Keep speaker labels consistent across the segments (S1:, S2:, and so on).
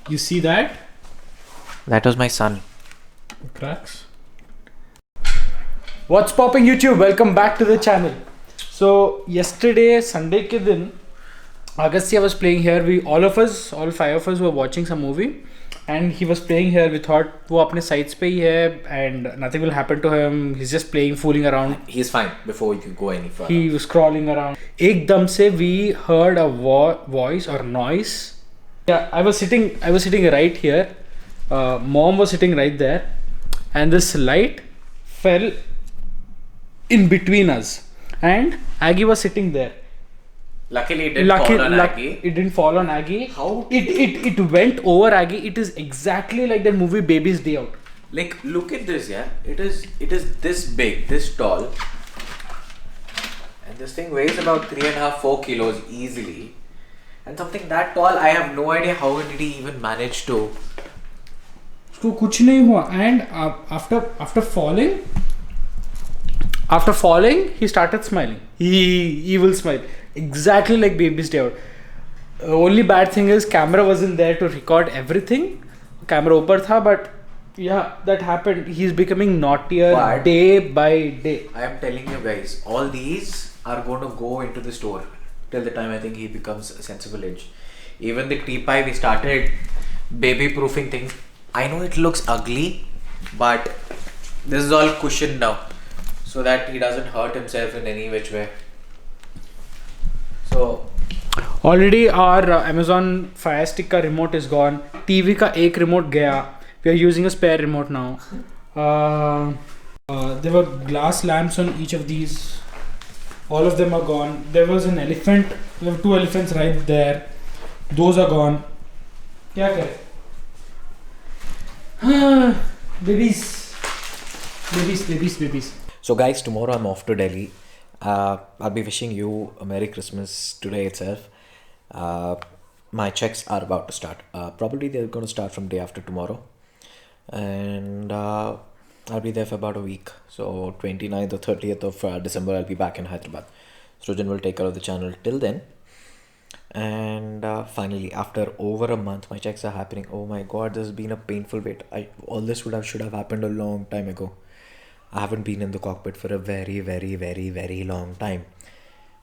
S1: You see that?
S2: That was my son.
S1: Cracks. What's popping YouTube? Welcome back to the channel. So yesterday Sunday के दिन Agastya was playing here. All five of us were watching some movie, and he was playing here. We thought वो अपने sites पे ही है and nothing will happen to him. He's just playing, fooling around.
S2: He's fine before you go any further.
S1: He was crawling around. एकदम से we heard a voice or noise. Yeah, I was sitting right here. Mom was sitting right there, and this light fell in between us, and Aggie was sitting there.
S2: Luckily, it didn't fall on Aggie.
S1: It didn't fall on Aggie.
S2: How?
S1: It went over Aggie. It is exactly like that movie Baby's Day Out.
S2: Like, look at this, yeah. It is this big, this tall, and this thing weighs about 3.5-4 kilos easily. And something that tall, I have no idea how did he even manage to.
S1: उसको कुछ नहीं हुआ, and after falling, he started smiling. He will smile exactly like Baby's Day Out. Only bad thing is camera wasn't there to record everything. Camera ऊपर था, but yeah, that happened. He's becoming naughtier day by day.
S2: I am telling you guys, all these are going to go into the store till the time I think he becomes a sensible age. Even the teapie, we started baby proofing things. I know it looks ugly, but this is all cushioned now so that he doesn't hurt himself in any which way. So
S1: Already our Amazon Fire Stick का remote is gone. TV का एक remote गया. We are using a spare remote now. There were glass lamps on each of these. All of them are gone. There was an elephant. There were 2 elephants right there. Those are gone. क्या करें? Babies.
S2: So guys, tomorrow I'm off to Delhi. I'll be wishing you a Merry Christmas today itself. My checks are about to start. Probably they're going to start from day after tomorrow. And I'll be there for about a week. So 29th or 30th of December, I'll be back in Hyderabad. Srujan will take care of the channel till then. And finally, after over a month, my checks are happening. Oh my god, this has been a painful wait. All this should have happened a long time ago. I haven't been in the cockpit for a very, very, very, very long time.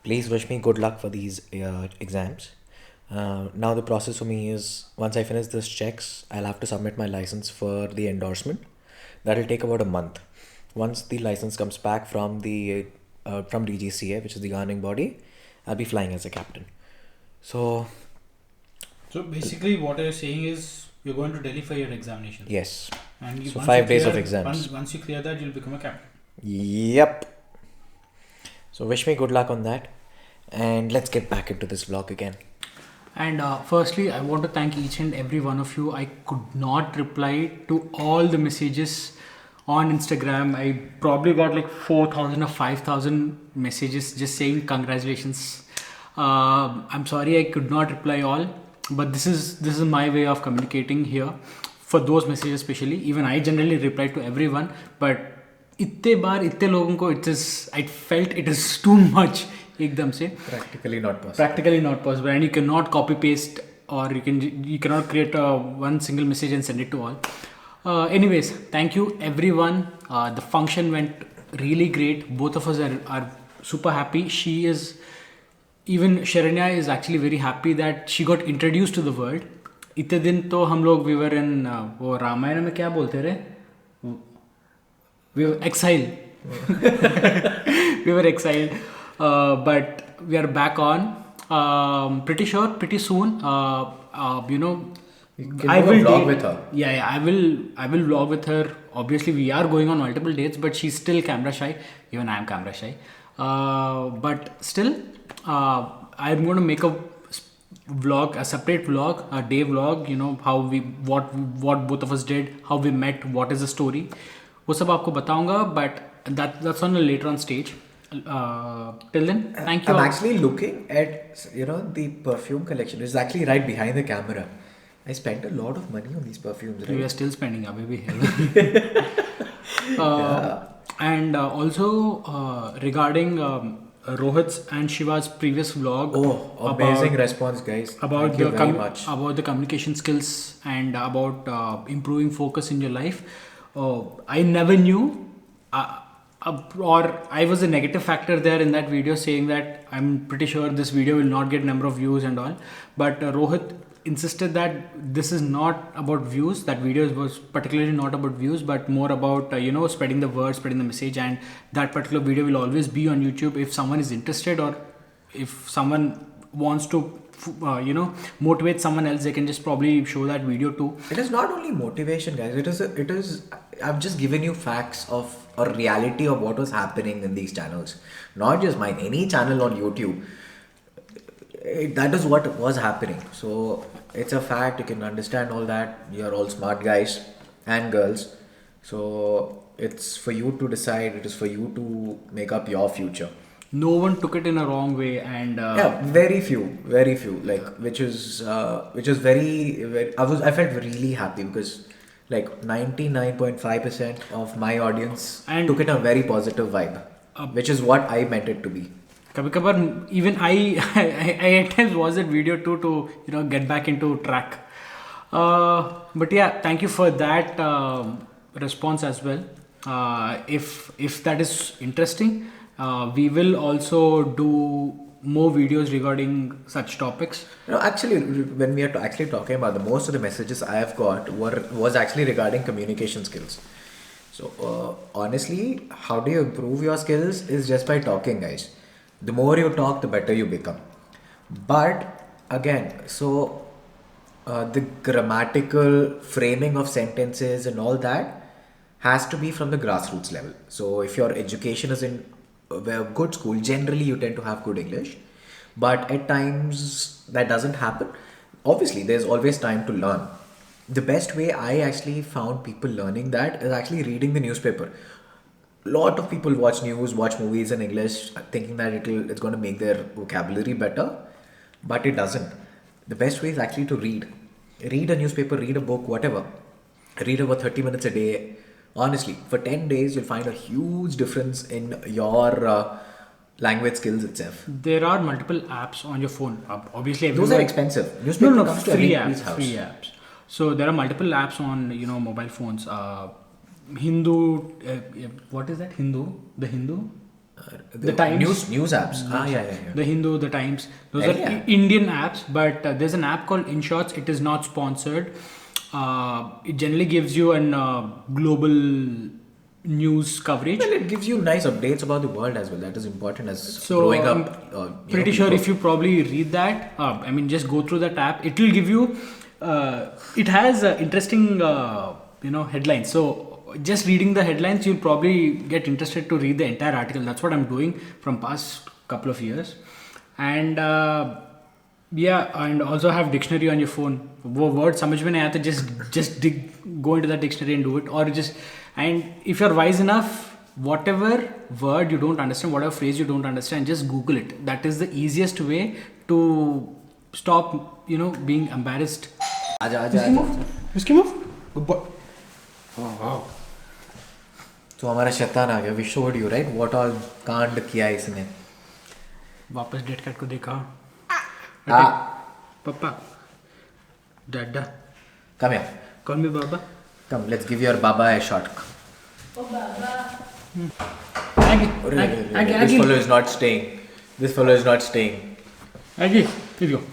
S2: Please wish me good luck for these exams. Now the process for me is, once I finish this checks, I'll have to submit my license for the endorsement. That'll take about a month. Once the license comes back from the from DGCA, which is the governing body, I'll be flying as a captain. So
S1: basically what you're saying is you're going to Delhi for your examination.
S2: Yes.
S1: And
S2: so 5 days of exams.
S1: Once you clear that, you'll become a captain.
S2: Yep. So wish me good luck on that. And let's get back into this vlog again.
S1: And firstly, I want to thank each and every one of you. I could not reply to all the messages on Instagram. I probably got like 4,000 or 5,000 messages just saying congratulations. I'm sorry I could not reply all, but this is my way of communicating here. For those messages especially, even I generally reply to everyone, but इतने बार इतने लोगों को I felt it is too much एकदम से.
S2: Practically not possible. And you cannot copy paste, or you cannot create one single message and send it to all.
S1: Anyways, thank you everyone. The function went really great. Both of us are super happy. Even Sharanya is actually very happy that she got introduced to the world. इतने दिन तो हम लोग we were in वो रामायण में क्या बोलते रहे? We were exiled. We were exiled. But we are back on. Pretty soon. You know,
S2: I will vlog with her.
S1: Yeah, I will vlog with her. Obviously, we are going on multiple dates, but she's still camera shy. Even I am camera shy. But still, I'm going to make a vlog, a separate vlog, a day vlog. You know how what both of us did, how we met, what is the story. वो सब आपको बताऊंगा, but that's on a later on stage. Till then, thank you.
S2: I'm actually looking at the perfume collection. It's actually right behind the camera. I spent a lot of money on these perfumes. Right?
S1: We are still spending, baby. And also regarding Rohit's and Shiva's previous vlog.
S2: Oh, amazing response, guys.
S1: About
S2: Thank you
S1: the
S2: very much.
S1: about the communication skills and about improving focus in your life. I never knew, or I was a negative factor there in that video, saying that I'm pretty sure this video will not get number of views and all. But Rohit insisted that this is not about views. That video was particularly not about views, but more about spreading the word, spreading the message, and that particular video will always be on YouTube if someone is interested, or if someone wants to motivate someone else, they can just probably show that video too.
S2: It is not only motivation, guys. It is. I've just given you facts of a reality of what was happening in these channels, not just mine. Any channel on YouTube, that is what was happening. So it's a fact. You can understand all that. You're all smart guys and girls. So it's for you to decide. It is for you to make up your future.
S1: No one took it in a wrong way, and
S2: Yeah, very few, like which is very, very. I felt really happy because like 99.5% of my audience
S1: And-
S2: took it a very positive vibe, which is what I meant it to be.
S1: kabhi kabar even I, I at times watch that video too to get back into track. But yeah, thank you for that response as well. If that is interesting, we will also do more videos regarding such topics.
S2: Actually, when we are actually talking about most of the messages I have got was actually regarding communication skills. So honestly, how do you improve your skills is just by talking, guys. The more you talk, the better you become. But again, so the grammatical framing of sentences and all that has to be from the grassroots level. So if your education is in a good school, generally you tend to have good English. But at times that doesn't happen. Obviously, there's always time to learn. The best way I actually found people learning that is actually reading the newspaper. Lot of people watch news, watch movies in English, thinking that it's going to make their vocabulary better, but it doesn't. The best way is actually to read. Read a newspaper, read a book, whatever. Read over 30 minutes a day. Honestly, for 10 days, you'll find a huge difference in your language skills itself.
S1: There are multiple apps on your phone. Obviously,
S2: Those are
S1: everyone-
S2: expensive. Newspaper
S1: No,
S2: comes to
S1: free
S2: every
S1: apps.
S2: house.
S1: Free apps. So there are multiple apps on mobile phones. Hindu, what is that? The Hindu, the Times.
S2: News apps. Yeah.
S1: The Hindu, the Times. Those
S2: Yeah.
S1: are Indian apps, but there's an app called InShots. It is not sponsored. It generally gives you an global news coverage.
S2: Well, it gives you nice updates about the world as well. That is important as
S1: So
S2: growing
S1: I'm
S2: up.
S1: pretty sure if you probably read that, just go through that app. It will give you. It has interesting, headlines. So just reading the headlines, you'll probably get interested to read the entire article. That's what I'm doing from past couple of years, and and also have dictionary on your phone. वो word समझ में नहीं आता, just go into that dictionary and do it, or just, and if you're wise enough, whatever word you don't understand, whatever phrase you don't understand, just Google it. That is the easiest way to stop being embarrassed.
S2: आजा
S1: Whiskey move. Good boy. Oh wow.
S2: तो हमारा शैतान आ गया. We showed you, right? What all कांड किया इसने.
S1: वापस dead cat को देखा. पापा. Dada.
S2: Come here.
S1: Call me Baba.
S2: Come, let's give your Baba a shot.
S1: Aggie.
S2: This fellow is not staying.
S1: Aggie. Here you go.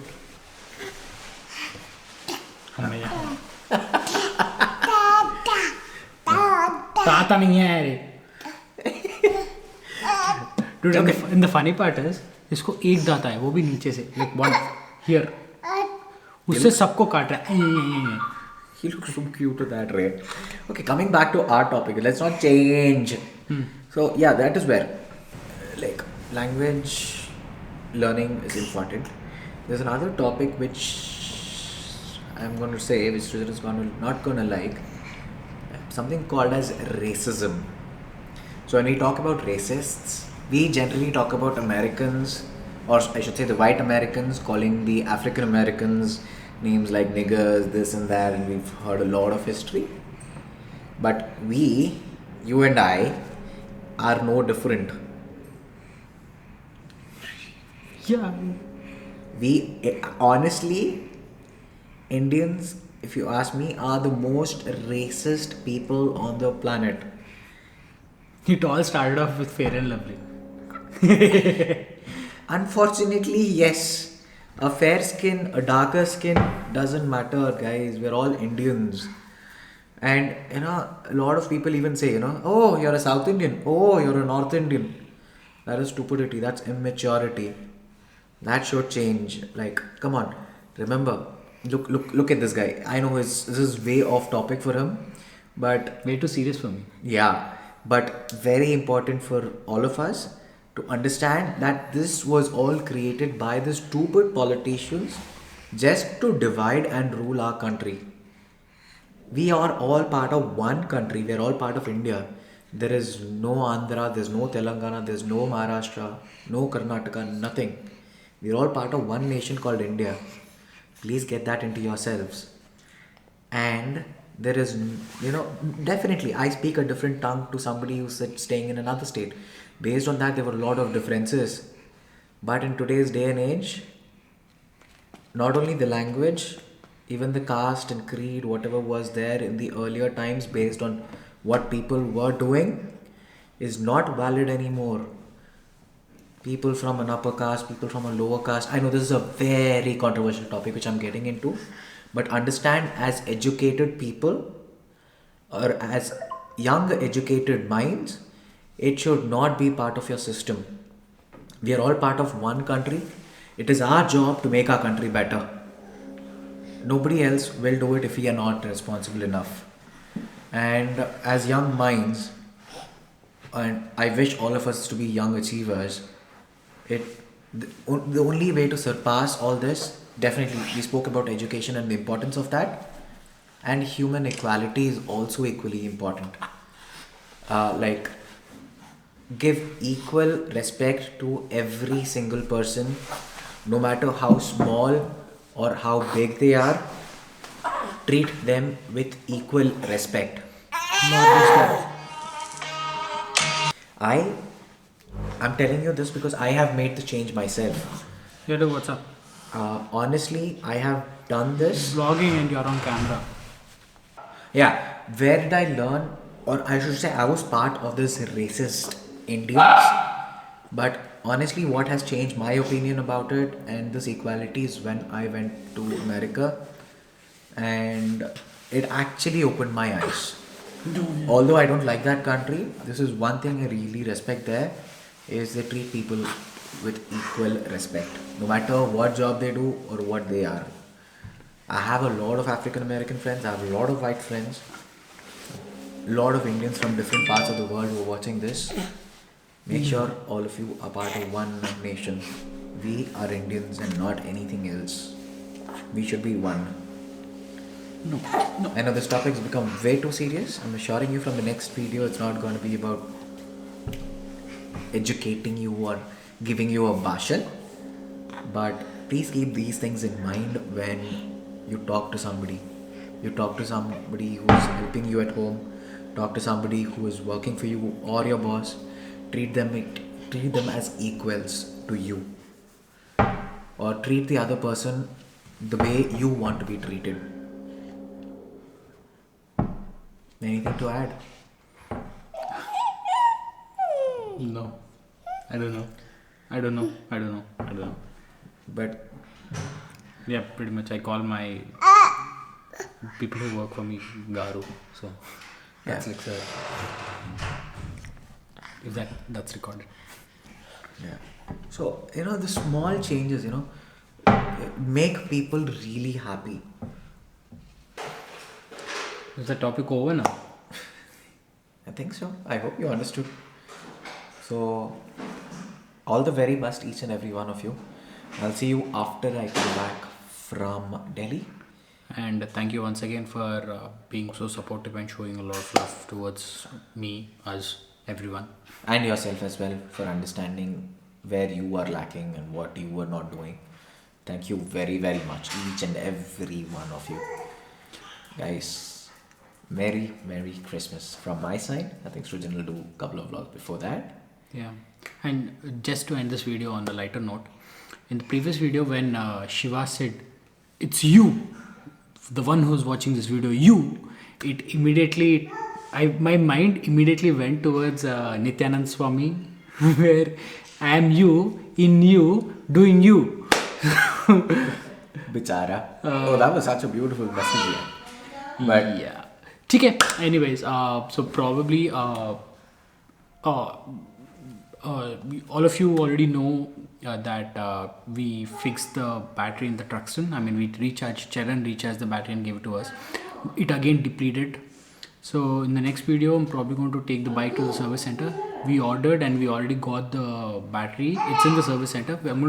S1: हमें ताता नहीं है रे. Dude, and the funny part is, इसको एक दाता है, वो भी नीचे से, like one here. उससे सबको काट रहा है.
S2: He looks so cute to that rate. Okay, coming back to our topic, let's not change. So yeah, that is where like language learning is important. There's another topic which I'm going to say, which Sridhar is not going to like, something called as racism. So when we talk about racists, we generally talk about Americans, or I should say the white Americans, calling the African Americans names like niggers, this and that, and we've heard a lot of history. But you and I, are no different.
S1: Yeah.
S2: Honestly, Indians, if you ask me, are the most racist people on the planet.
S1: It all started off with Fair and Lovely.
S2: Unfortunately, yes. A fair skin, a darker skin doesn't matter, guys. We're all Indians. And a lot of people even say, oh, you're a South Indian. Oh, you're a North Indian. That is stupidity. That's immaturity. That should change. Like, come on. Remember, look at this guy. I know this is way off topic for him, but
S1: Way too serious for me.
S2: yeah, but very important for all of us to understand that this was all created by the stupid politicians just to divide and rule our country. We are all part of one country, we are all part of India. There is no Andhra, there's no Telangana, there's no Maharashtra, no Karnataka, nothing. We're all part of one nation called India. Please get that into yourselves. And there is, definitely I speak a different tongue to somebody who's staying in another state. Based on that, there were a lot of differences. But in today's day and age, not only the language, even the caste and creed, whatever was there in the earlier times based on what people were doing, is not valid anymore. People from an upper caste, people from a lower caste. I know this is a very controversial topic which I'm getting into, but understand, as educated people or as young educated minds, it should not be part of your system. We are all part of one country. It is our job to make our country better. Nobody else will do it if we are not responsible enough. And as young minds, and I wish all of us to be young achievers, it the only way to surpass all this, definitely we spoke about education and the importance of that, and human equality is also equally important. Like, give equal respect to every single person, no matter how small or how big they are. Treat them with equal respect.
S1: Not just that.
S2: I I'm telling you this because I have made the change myself.
S1: You do what's up?
S2: Honestly, I have done this.
S1: Vlogging and you're on camera.
S2: Yeah, where did I learn, or I should say, I was part of this racist Indians. But honestly, what has changed my opinion about it and this equality is when I went to America, and it actually opened my eyes. Although I don't like that country, this is one thing I really respect there, is they treat people with equal respect, no matter what job they do or what they are. I have a lot of African American friends, I have a lot of white friends, a lot of Indians from different parts of the world who are watching this. Make sure all of you are part of one nation. We are Indians and not anything else. We should be one.
S1: No. No.
S2: I know this topic has become way too serious. I'm assuring you from the next video, it's not going to be about educating you or giving you a bashar. But please keep these things in mind when you talk to somebody. You talk to somebody who's helping you at home. Talk to somebody who is working for you or your boss. Treat them as equals to you. Or treat the other person the way you want to be treated. Anything to add?
S1: No. I don't know.
S2: But
S1: Yeah, pretty much. I call my people who work for me Garu. So that's
S2: Yeah.
S1: like if that's recorded.
S2: yeah. So, the small changes, make people really happy.
S1: Is the topic over now?
S2: I think so. I hope you understood. So, all the very best, each and every one of you. I'll see you after I come back from Delhi.
S1: And thank you once again for being so supportive and showing a lot of love towards me, us, everyone.
S2: And yourself as well for understanding where you are lacking and what you were not doing. Thank you very, very much, each and every one of you. Guys, Merry Christmas from my side. I think Srujan will do a couple of vlogs before that.
S1: Yeah. And just to end this video on the lighter note, in the previous video when Shiva said, "It's you, the one who's watching this video, you," it immediately, my mind immediately went towards Nityanand Swami, where I am you, in you, doing you.
S2: Bichara. Oh, that was such a beautiful message. But
S1: yeah. Okay. Anyways, so probably all of you already know that we fixed the battery in the Truxton. I mean, we Charan recharged the battery and gave it to us. It again depleted. So in the next video, I'm probably going to take the bike to the service center. We ordered and we already got the battery. It's in the service center. I'm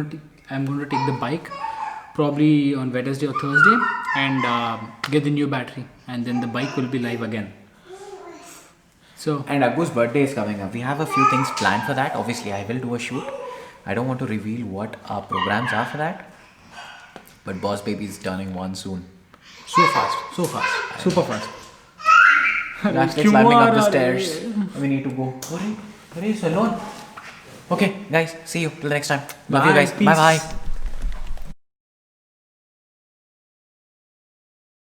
S1: going to take the bike probably on Wednesday or Thursday and get the new battery, and then the bike will be live again. So,
S2: and Aggu's birthday is coming up. We have a few things planned for that. Obviously, I will do a shoot. I don't want to reveal what our programs are for that. But Boss Baby is turning 1 soon.
S1: so fast, super fast.
S2: Let's climbing up the stairs. We need to go. Hurry, Salon. Okay, guys, see you till the next time. Love you guys.
S1: Peace.
S2: Bye bye.